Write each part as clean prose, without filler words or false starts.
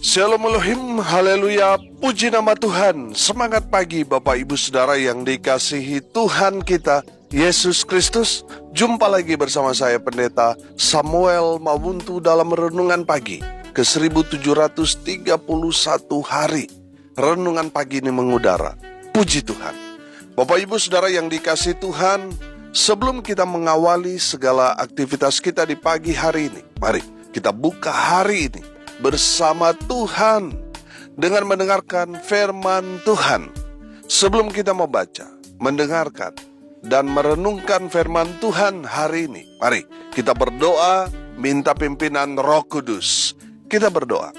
Shalom Elohim, haleluya, puji nama Tuhan. Semangat pagi Bapak Ibu Saudara yang dikasihi Tuhan kita, Yesus Kristus. Jumpa lagi bersama saya Pendeta Samuel Mawuntu dalam Renungan Pagi ke 1731 hari. Renungan pagi ini mengudara, puji Tuhan. Bapak Ibu Saudara yang dikasihi Tuhan, sebelum kita mengawali segala aktivitas kita di pagi hari ini, mari kita buka hari ini bersama Tuhan dengan mendengarkan firman Tuhan. Sebelum kita membaca, mendengarkan, dan merenungkan firman Tuhan hari ini, mari kita berdoa minta pimpinan Roh Kudus. Kita berdoa.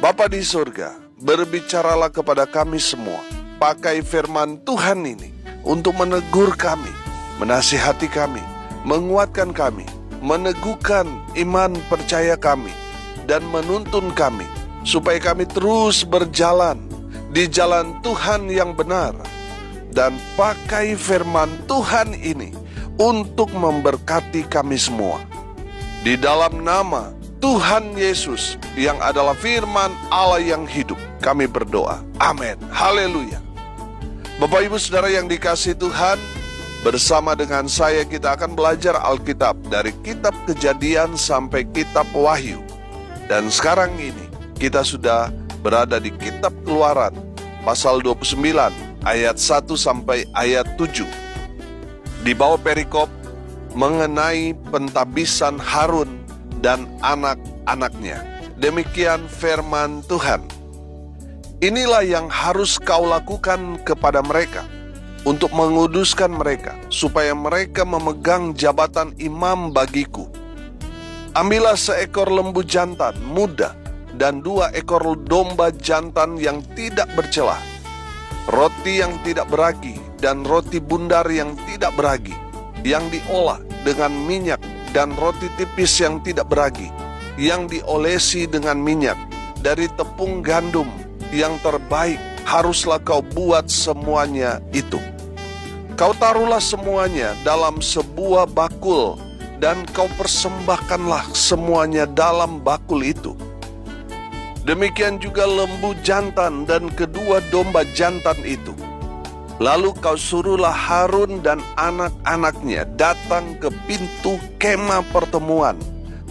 Bapa di surga, berbicaralah kepada kami semua. Pakai firman Tuhan ini untuk menegur kami, menasihati kami, menguatkan kami, meneguhkan iman percaya kami, dan menuntun kami supaya kami terus berjalan di jalan Tuhan yang benar. Dan pakai firman Tuhan ini untuk memberkati kami semua. Di dalam nama Tuhan Yesus yang adalah firman Allah yang hidup, kami berdoa. Amin. Haleluya. Bapak Ibu Saudara yang dikasihi Tuhan, bersama dengan saya kita akan belajar Alkitab dari kitab Kejadian sampai kitab Wahyu. Dan sekarang ini kita sudah berada di kitab Keluaran pasal 29 ayat 1 sampai ayat 7. Di bawah perikop mengenai pentabisan Harun dan anak-anaknya. Demikian firman Tuhan. Inilah yang harus kau lakukan kepada mereka untuk menguduskan mereka, supaya mereka memegang jabatan imam bagiku. Ambillah seekor lembu jantan muda dan 2 ekor domba jantan yang tidak bercelah, roti yang tidak beragi dan roti bundar yang tidak beragi, yang diolah dengan minyak, dan roti tipis yang tidak beragi, yang diolesi dengan minyak, dari tepung gandum yang terbaik. Haruslah kau buat semuanya itu. Kau taruhlah semuanya dalam sebuah bakul, dan kau persembahkanlah semuanya dalam bakul itu. Demikian juga lembu jantan dan kedua domba jantan itu. Lalu kau suruhlah Harun dan anak-anaknya datang ke pintu kemah pertemuan,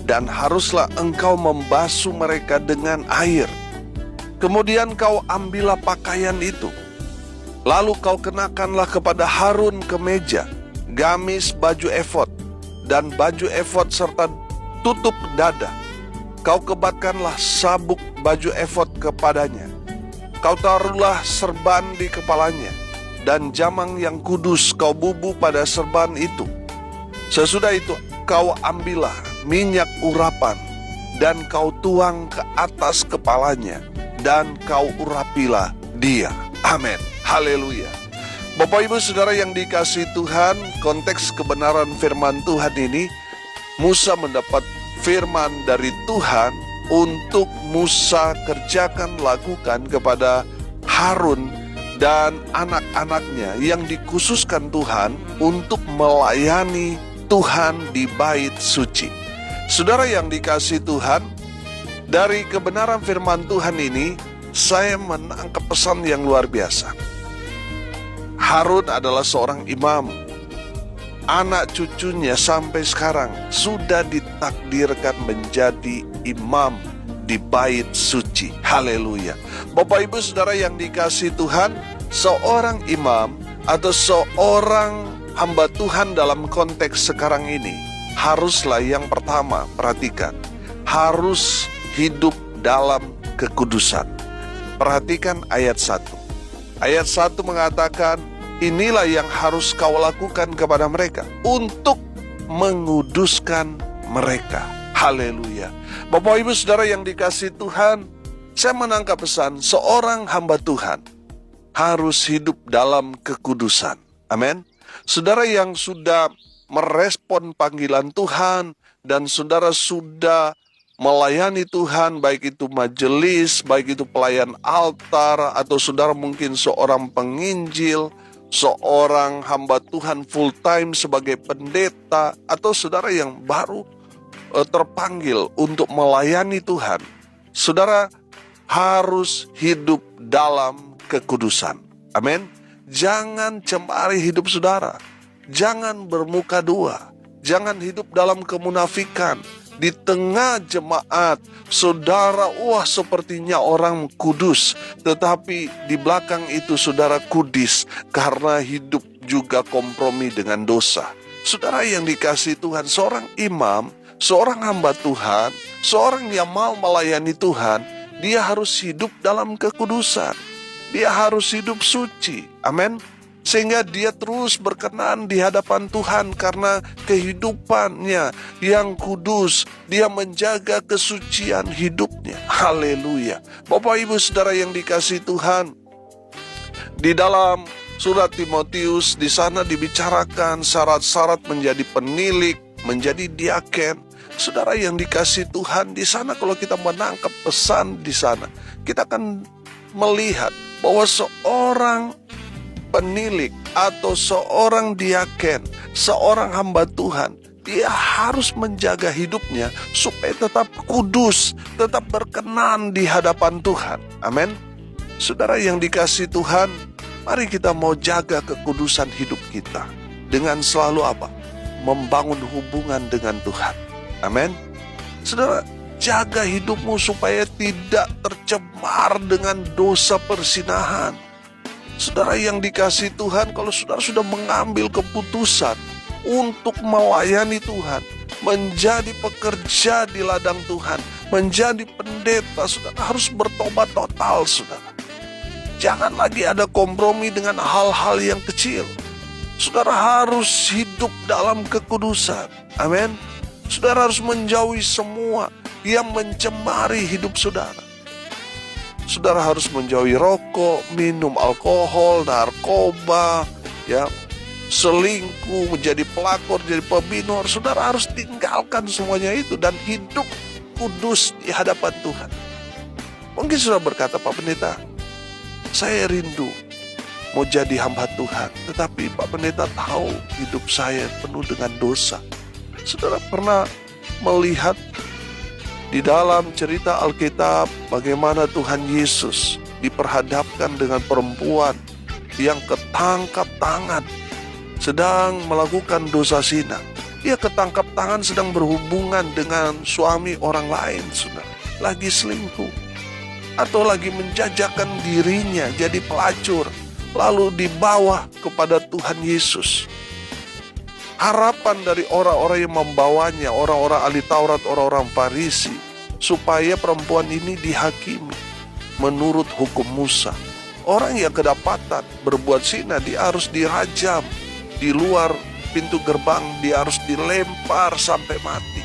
dan haruslah engkau membasuh mereka dengan air. Kemudian kau ambillah pakaian itu. Lalu kau kenakanlah kepada Harun kemeja, gamis baju efod, dan baju efod serta tutup dada. Kau kebatkanlah sabuk baju efod kepadanya. Kau taruhlah serban di kepalanya, dan jamang yang kudus kau bubuh pada serban itu. Sesudah itu kau ambillah minyak urapan, dan kau tuang ke atas kepalanya, dan kau urapilah dia. Amin. Haleluya. Bapak Ibu Saudara yang dikasihi Tuhan, konteks kebenaran firman Tuhan ini, Musa mendapat firman dari Tuhan untuk Musa kerjakan, lakukan kepada Harun dan anak-anaknya yang dikhususkan Tuhan untuk melayani Tuhan di bait suci. Saudara yang dikasihi Tuhan, dari kebenaran firman Tuhan ini, saya menangkap pesan yang luar biasa. Harun adalah seorang imam. Anak cucunya sampai sekarang sudah ditakdirkan menjadi imam di bait suci. Haleluya. Bapak Ibu Saudara yang dikasihi Tuhan, seorang imam atau seorang hamba Tuhan dalam konteks sekarang ini haruslah yang pertama, perhatikan, harus hidup dalam kekudusan. Perhatikan ayat 1. Ayat 1 mengatakan, inilah yang harus kau lakukan kepada mereka untuk menguduskan mereka. Haleluya. Bapak Ibu Saudara yang dikasihi Tuhan, saya menangkap pesan seorang hamba Tuhan harus hidup dalam kekudusan. Amin. Saudara yang sudah merespon panggilan Tuhan dan saudara sudah melayani Tuhan, baik itu majelis, baik itu pelayan altar, atau saudara mungkin seorang penginjil, seorang hamba Tuhan full time sebagai pendeta, atau saudara yang baru terpanggil untuk melayani Tuhan. Saudara harus hidup dalam kekudusan. Amin. Jangan cemari hidup saudara. Jangan bermuka dua. Jangan hidup dalam kemunafikan. Di tengah jemaat, saudara sepertinya orang kudus, tetapi di belakang itu saudara kudis karena hidup juga kompromi dengan dosa. Saudara yang dikasihi Tuhan, seorang imam, seorang hamba Tuhan, seorang yang mau melayani Tuhan, dia harus hidup dalam kekudusan. Dia harus hidup suci. Amin. Sehingga dia terus berkenan di hadapan Tuhan karena kehidupannya yang kudus. Dia menjaga kesucian hidupnya. Haleluya. Bapak Ibu Saudara yang dikasihi Tuhan, di dalam surat Timotius di sana dibicarakan syarat-syarat menjadi penilik, menjadi diaken. Saudara yang dikasihi Tuhan, di sana kalau kita menangkap pesan di sana, kita akan melihat bahwa seorang penilik atau seorang diaken, seorang hamba Tuhan, dia harus menjaga hidupnya supaya tetap kudus, tetap berkenan di hadapan Tuhan. Amin. Saudara yang dikasihi Tuhan, mari kita mau jaga kekudusan hidup kita dengan selalu apa? Membangun hubungan dengan Tuhan. Amin. Saudara, jaga hidupmu supaya tidak tercemar dengan dosa perzinahan. Saudara yang dikasihi Tuhan, kalau saudara sudah mengambil keputusan untuk melayani Tuhan, menjadi pekerja di ladang Tuhan, menjadi pendeta, saudara harus bertobat total, saudara. Jangan lagi ada kompromi dengan hal-hal yang kecil. Saudara harus hidup dalam kekudusan. Amin. Saudara harus menjauhi semua yang mencemari hidup saudara. Saudara harus menjauhi rokok, minum alkohol, narkoba, selingkuh, menjadi pelakor, jadi pebinor. Saudara harus tinggalkan semuanya itu dan hidup kudus di hadapan Tuhan. Mungkin saudara berkata, Pak Pendeta, saya rindu mau jadi hamba Tuhan, tetapi Pak Pendeta tahu hidup saya penuh dengan dosa. Saudara pernah melihat di dalam cerita Alkitab bagaimana Tuhan Yesus diperhadapkan dengan perempuan yang ketangkap tangan sedang melakukan dosa zina. Dia ketangkap tangan sedang berhubungan dengan suami orang lain, saudara. Lagi selingkuh atau lagi menjajakan dirinya jadi pelacur, lalu dibawa kepada Tuhan Yesus. Harapan dari orang-orang yang membawanya, orang-orang ahli Taurat, orang-orang Farisi, supaya perempuan ini dihakimi menurut hukum Musa. Orang yang kedapatan berbuat zina, dia harus dirajam di luar pintu gerbang, dia harus dilempar sampai mati.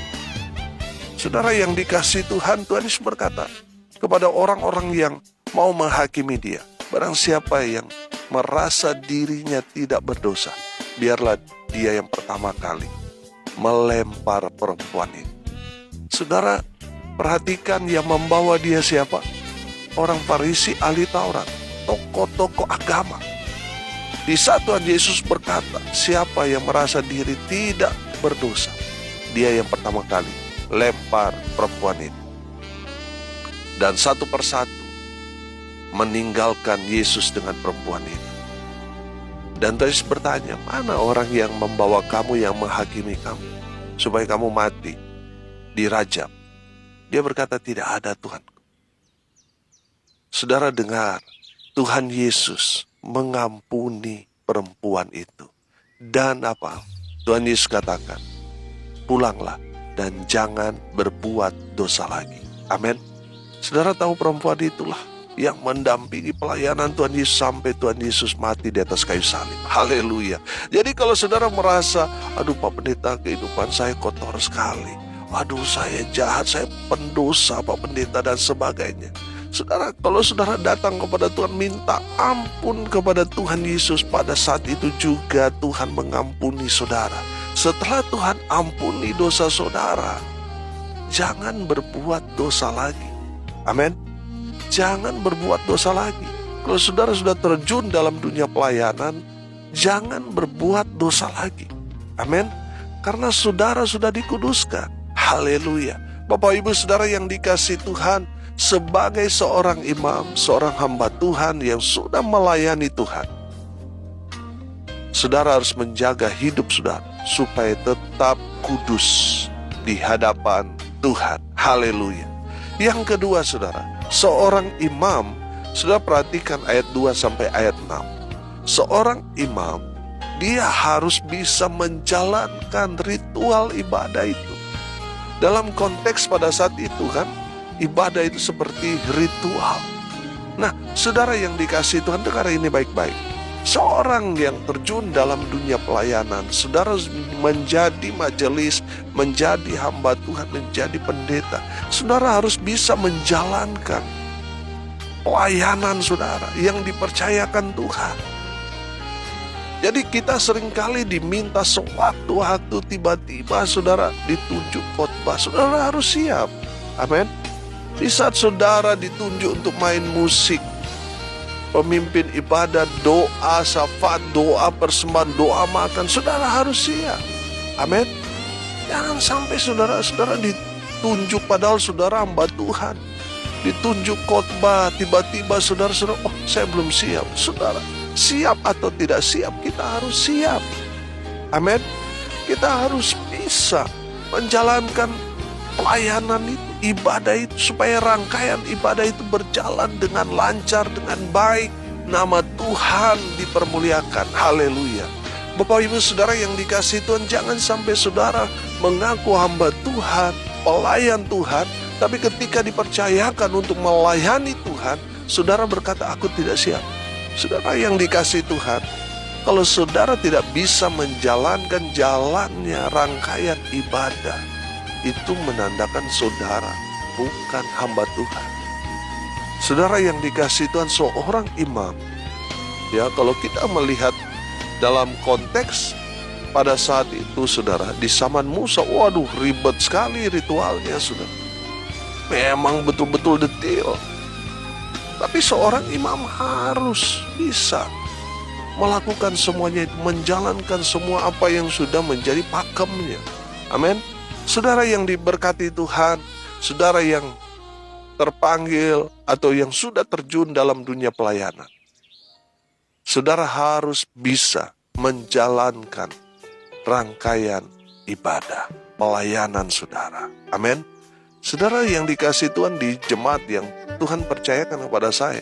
Saudara yang dikasihi Tuhan, Tuhan Yesus berkata kepada orang-orang yang mau menghakimi dia, barang siapa yang merasa dirinya tidak berdosa, biarlah dia yang pertama kali melempar perempuan ini. Saudara, perhatikan yang membawa dia siapa? Orang Farisi, ahli Taurat, tokoh-tokoh agama. Di saat Tuhan Yesus berkata, siapa yang merasa diri tidak berdosa, dia yang pertama kali lempar perempuan ini. Dan satu persatu meninggalkan Yesus dengan perempuan ini. Dan Tuhan Yesus bertanya, mana orang yang membawa kamu, yang menghakimi kamu, supaya kamu mati, dirajam? Dia berkata, tidak ada Tuhan. Saudara dengar, Tuhan Yesus mengampuni perempuan itu. Dan apa? Tuhan Yesus katakan, pulanglah dan jangan berbuat dosa lagi. Amin. Saudara tahu perempuan itulah yang mendampingi pelayanan Tuhan Yesus sampai Tuhan Yesus mati di atas kayu salib. Haleluya. Jadi kalau saudara merasa, aduh Pak Pendeta, kehidupan saya kotor sekali, aduh saya jahat, saya pendosa Pak Pendeta dan sebagainya. Saudara, kalau saudara datang kepada Tuhan, minta ampun kepada Tuhan Yesus, pada saat itu juga Tuhan mengampuni saudara. Setelah Tuhan ampuni dosa saudara, jangan berbuat dosa lagi. Amin. Jangan berbuat dosa lagi. Kalau saudara sudah terjun dalam dunia pelayanan, jangan berbuat dosa lagi. Amin. Karena saudara sudah dikuduskan. Haleluya. Bapak Ibu Saudara yang dikasihi Tuhan, sebagai seorang imam, seorang hamba Tuhan yang sudah melayani Tuhan, saudara harus menjaga hidup saudara supaya tetap kudus di hadapan Tuhan. Haleluya. Yang kedua saudara, seorang imam, saudara perhatikan ayat 2 sampai ayat 6. Seorang imam, dia harus bisa menjalankan ritual ibadah itu. Dalam konteks pada saat itu kan, ibadah itu seperti ritual. Nah, saudara yang dikasihi Tuhan, dengar ini baik-baik. Seorang yang terjun dalam dunia pelayanan, saudara menjadi majelis, menjadi hamba Tuhan, menjadi pendeta, saudara harus bisa menjalankan pelayanan saudara yang dipercayakan Tuhan. Jadi kita seringkali diminta sewaktu-waktu tiba-tiba saudara ditunjuk khotbah, saudara harus siap. Amin. Di saat saudara ditunjuk untuk main musik, pemimpin ibadah, doa, syafaat, doa, persembahan, doa makan, saudara harus siap. Amin. Jangan sampai saudara-saudara ditunjuk padahal saudara hamba Tuhan. Ditunjuk khotbah, tiba-tiba saudara-saudara, oh saya belum siap. Saudara, siap atau tidak siap, kita harus siap. Amin. Kita harus bisa menjalankan pelayanan itu, ibadah itu, supaya rangkaian ibadah itu berjalan dengan lancar, dengan baik. Nama Tuhan dipermuliakan. Haleluya. Bapak Ibu Saudara yang dikasihi Tuhan, jangan sampai saudara mengaku hamba Tuhan, pelayan Tuhan, tapi ketika dipercayakan untuk melayani Tuhan, saudara berkata, aku tidak siap. Saudara yang dikasihi Tuhan, kalau saudara tidak bisa menjalankan jalannya rangkaian ibadah, itu menandakan saudara bukan hamba Tuhan. Saudara yang dikasihi Tuhan, seorang imam, ya kalau kita melihat dalam konteks pada saat itu saudara, di zaman Musa, waduh ribet sekali ritualnya saudara. Memang betul-betul detail. Tapi seorang imam harus bisa melakukan semuanya itu, menjalankan semua apa yang sudah menjadi pakemnya. Amin. Saudara yang diberkati Tuhan, saudara yang terpanggil atau yang sudah terjun dalam dunia pelayanan, saudara harus bisa menjalankan rangkaian ibadah, pelayanan saudara. Amin. Saudara yang dikasihi Tuhan, di jemaat yang Tuhan percayakan kepada saya,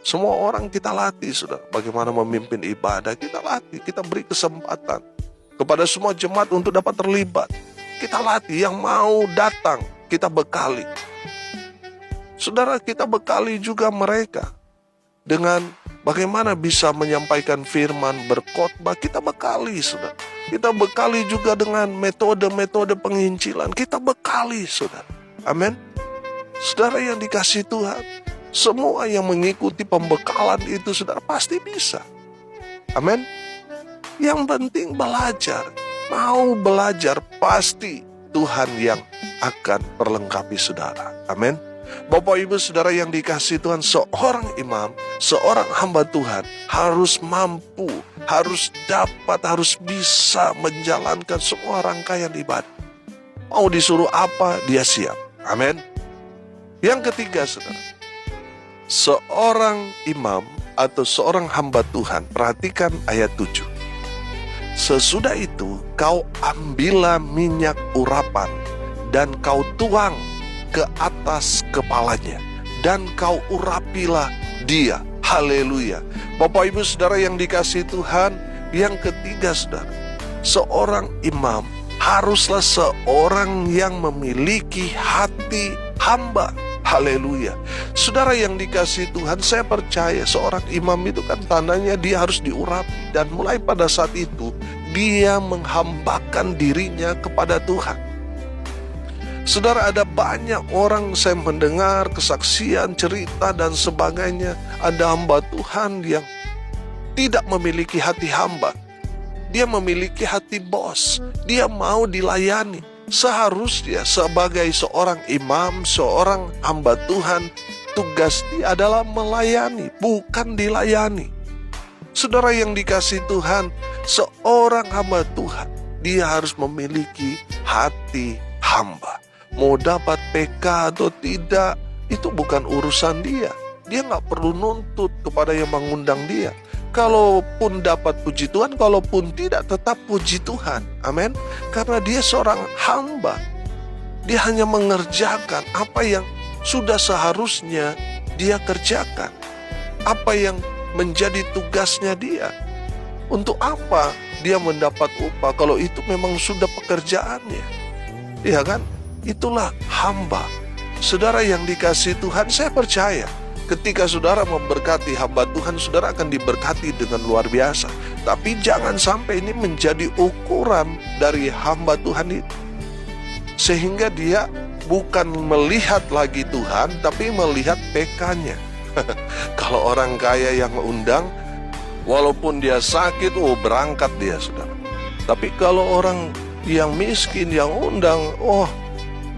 semua orang kita latih saudara, bagaimana memimpin ibadah, kita latih, kita beri kesempatan kepada semua jemaat untuk dapat terlibat. Kita latih, yang mau datang kita bekali. Saudara, kita bekali juga mereka dengan bagaimana bisa menyampaikan firman, berkhotbah, kita bekali saudara. Kita bekali juga dengan metode-metode penginjilan, kita bekali saudara. Amin. Saudara yang dikasihi Tuhan, semua yang mengikuti pembekalan itu saudara pasti bisa. Amin. Yang penting belajar. Mau belajar, pasti Tuhan yang akan perlengkapi saudara. Amin. Bapak Ibu Saudara yang dikasihi Tuhan, seorang imam, seorang hamba Tuhan harus mampu, harus dapat, harus bisa menjalankan semua rangkaian ibadah. Mau disuruh apa, dia siap. Amin. Yang ketiga saudara, seorang imam atau seorang hamba Tuhan, perhatikan ayat 7. Sesudah itu kau ambillah minyak urapan dan kau tuang ke atas kepalanya dan kau urapilah dia. Haleluya. Bapak Ibu Saudara yang dikasihi Tuhan, yang ketiga saudara, seorang imam haruslah seorang yang memiliki hati hamba. Haleluya. Saudara yang dikasihi Tuhan, saya percaya seorang imam itu kan tandanya dia harus diurapi. Dan mulai pada saat itu dia menghambakan dirinya kepada Tuhan. Saudara, ada banyak orang saya mendengar kesaksian, cerita dan sebagainya. Ada hamba Tuhan yang tidak memiliki hati hamba. Dia memiliki hati bos. Dia mau dilayani. Seharusnya sebagai seorang imam, seorang hamba Tuhan, tugas dia adalah melayani, bukan dilayani. Saudara yang dikasihi Tuhan, seorang hamba Tuhan, dia harus memiliki hati hamba. Mau dapat PK atau tidak, itu bukan urusan dia. Dia nggak perlu nuntut kepada yang mengundang dia. Kalaupun dapat puji Tuhan, kalaupun tidak tetap puji Tuhan. Amin. Karena dia seorang hamba. Dia hanya mengerjakan apa yang sudah seharusnya dia kerjakan. Apa yang menjadi tugasnya dia. Untuk apa dia mendapat upah kalau itu memang sudah pekerjaannya? Ya kan? Itulah hamba. Saudara yang dikasihi Tuhan, saya percaya ketika saudara memberkati hamba Tuhan, saudara akan diberkati dengan luar biasa. Tapi jangan sampai ini menjadi ukuran dari hamba Tuhan itu, sehingga dia bukan melihat lagi Tuhan, tapi melihat PK-nya. Kalau orang kaya yang undang, walaupun dia sakit, berangkat dia, saudara. Tapi kalau orang yang miskin yang undang,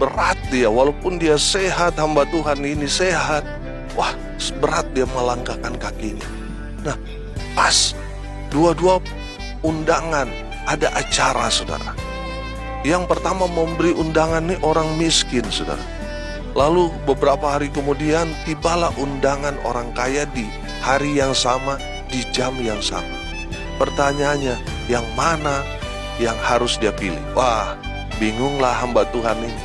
berat dia. Walaupun dia sehat, hamba Tuhan ini sehat, berat dia melangkahkan kakinya. Nah, pas dua-dua undangan, ada acara, saudara. Yang pertama memberi undangan ini orang miskin, saudara. Lalu beberapa hari kemudian tibalah undangan orang kaya di hari yang sama, di jam yang sama. Pertanyaannya, yang mana yang harus dia pilih? Bingunglah hamba Tuhan ini.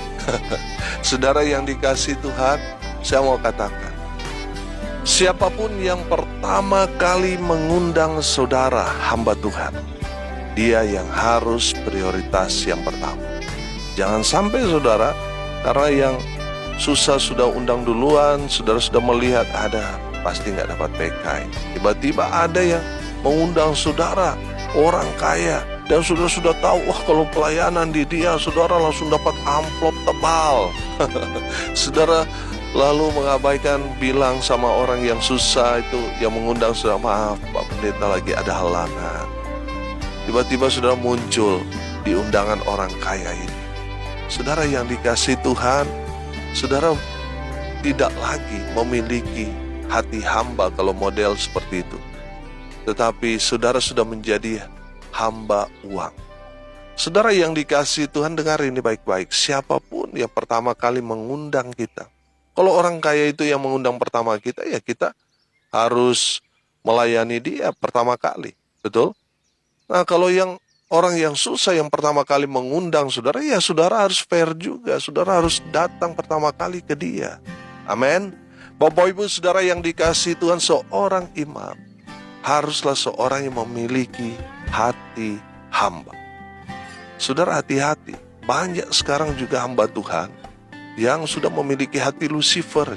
Saudara yang dikasihi Tuhan, saya mau katakan, siapapun yang pertama kali mengundang saudara hamba Tuhan, dia yang harus prioritas yang pertama. Jangan sampai saudara, karena yang susah sudah undang duluan, saudara sudah melihat pasti nggak dapat PK. Tiba-tiba ada yang mengundang saudara, orang kaya, dan saudara sudah tahu, kalau pelayanan di dia, saudara langsung dapat amplop tebal. Saudara lalu mengabaikan bilang sama orang yang susah itu, yang mengundang saudara, maaf Pak Pendeta lagi ada halangan. Tiba-tiba saudara muncul di undangan orang kaya ini. Saudara yang dikasihi Tuhan, saudara tidak lagi memiliki hati hamba kalau model seperti itu. Tetapi saudara sudah menjadi hamba uang. Saudara yang dikasihi Tuhan, dengar ini baik-baik. Siapapun yang pertama kali mengundang kita, kalau orang kaya itu yang mengundang pertama kita, ya kita harus melayani dia pertama kali. Betul? Nah, kalau orang yang susah yang pertama kali mengundang saudara, ya saudara harus fair juga. Saudara harus datang pertama kali ke dia. Amin. Bapak Ibu saudara yang dikasihi Tuhan, seorang imam haruslah seorang yang memiliki hati hamba. Saudara hati-hati, banyak sekarang juga hamba Tuhan yang sudah memiliki hati Lucifer,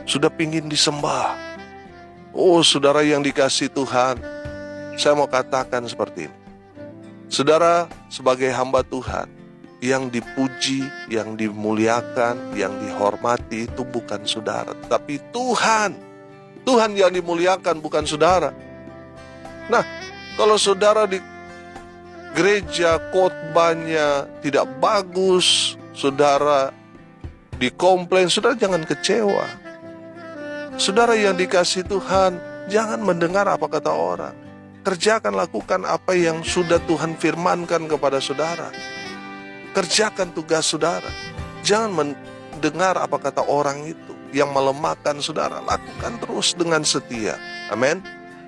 sudah pingin disembah. Saudara yang dikasihi Tuhan, saya mau katakan seperti ini. Saudara sebagai hamba Tuhan, yang dipuji, yang dimuliakan, yang dihormati itu bukan saudara, tapi Tuhan. Tuhan yang dimuliakan, bukan saudara. Nah, kalau saudara di gereja khotbahnya tidak bagus, saudara dikomplain, saudara jangan kecewa. Saudara yang dikasihi Tuhan, jangan mendengar apa kata orang. Kerjakan, lakukan apa yang sudah Tuhan firmankan kepada saudara. Kerjakan tugas saudara. Jangan mendengar apa kata orang itu yang melemahkan saudara. Lakukan terus dengan setia. Amin.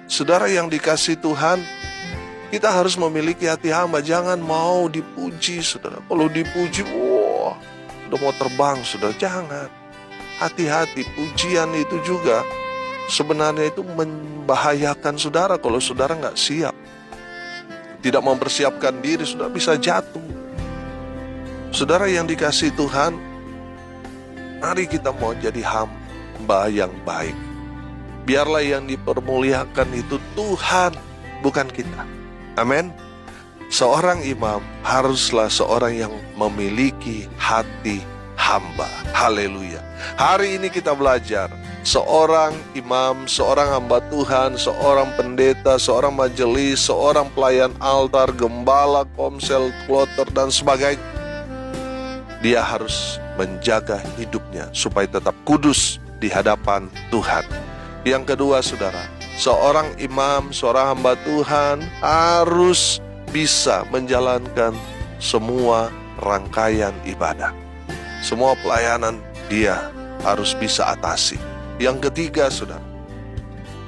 Saudara yang dikasihi Tuhan, kita harus memiliki hati hamba. Jangan mau dipuji, saudara. Kalau dipuji, udah mau terbang, saudara. Jangan. Hati-hati, pujian itu juga sebenarnya itu membahayakan saudara kalau saudara nggak siap. Tidak mempersiapkan diri, saudara bisa jatuh. Saudara yang dikasihi Tuhan, mari kita mau jadi hamba yang baik. Biarlah yang dipermuliakan itu Tuhan, bukan kita. Amin. Seorang imam haruslah seorang yang memiliki hati hamba. Haleluya. Hari ini kita belajar, seorang imam, seorang hamba Tuhan, seorang pendeta, seorang majelis, seorang pelayan altar, gembala, komsel, kloter, dan sebagainya. Dia harus menjaga hidupnya supaya tetap kudus di hadapan Tuhan. Yang kedua, saudara, seorang imam, seorang hamba Tuhan harus bisa menjalankan semua rangkaian ibadah. Semua pelayanan dia harus bisa atasi. Yang ketiga, saudara,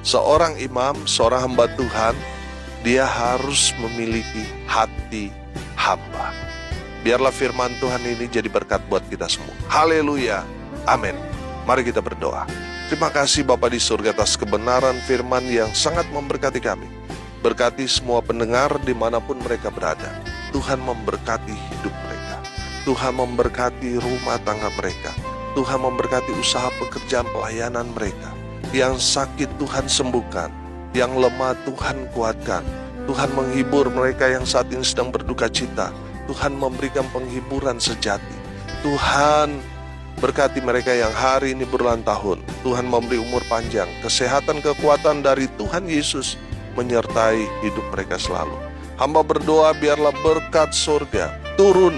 seorang imam, seorang hamba Tuhan, dia harus memiliki hati hamba. Biarlah firman Tuhan ini jadi berkat buat kita semua. Haleluya, amin. Mari kita berdoa. Terima kasih Bapa di surga atas kebenaran firman yang sangat memberkati kami. Berkati semua pendengar dimanapun mereka berada. Tuhan memberkati hidup mereka. Tuhan memberkati rumah tangga mereka. Tuhan memberkati usaha pekerjaan pelayanan mereka. Yang sakit Tuhan sembuhkan. Yang lemah Tuhan kuatkan. Tuhan menghibur mereka yang saat ini sedang berduka cita. Tuhan memberikan penghiburan sejati. Tuhan berkati mereka yang hari ini berulang tahun. Tuhan memberi umur panjang, kesehatan, kekuatan dari Tuhan Yesus menyertai hidup mereka selalu. Hamba berdoa biarlah berkat surga turun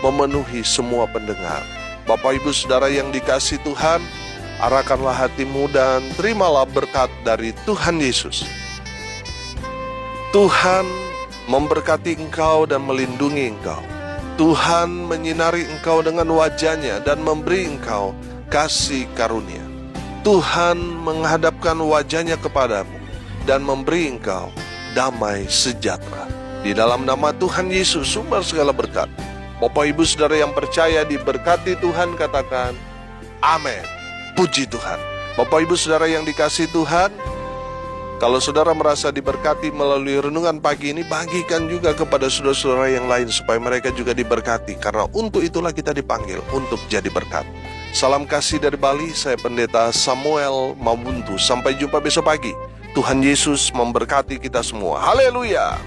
memenuhi semua pendengar. Bapak Ibu Saudara yang dikasihi Tuhan, arahkanlah hatimu dan terimalah berkat dari Tuhan Yesus. Tuhan memberkati engkau dan melindungi engkau. Tuhan menyinari engkau dengan wajah-Nya dan memberi engkau kasih karunia. Tuhan menghadapkan wajah-Nya kepadamu dan memberi engkau damai sejahtera. Di dalam nama Tuhan Yesus, sumber segala berkat. Bapak Ibu Saudara yang percaya diberkati Tuhan, katakan amin. Puji Tuhan. Bapak Ibu Saudara yang dikasihi Tuhan, kalau saudara merasa diberkati melalui renungan pagi ini, bagikan juga kepada saudara-saudara yang lain supaya mereka juga diberkati. Karena untuk itulah kita dipanggil untuk jadi berkat. Salam kasih dari Bali, saya Pendeta Samuel Mabuntu. Sampai jumpa besok pagi. Tuhan Yesus memberkati kita semua. Haleluya.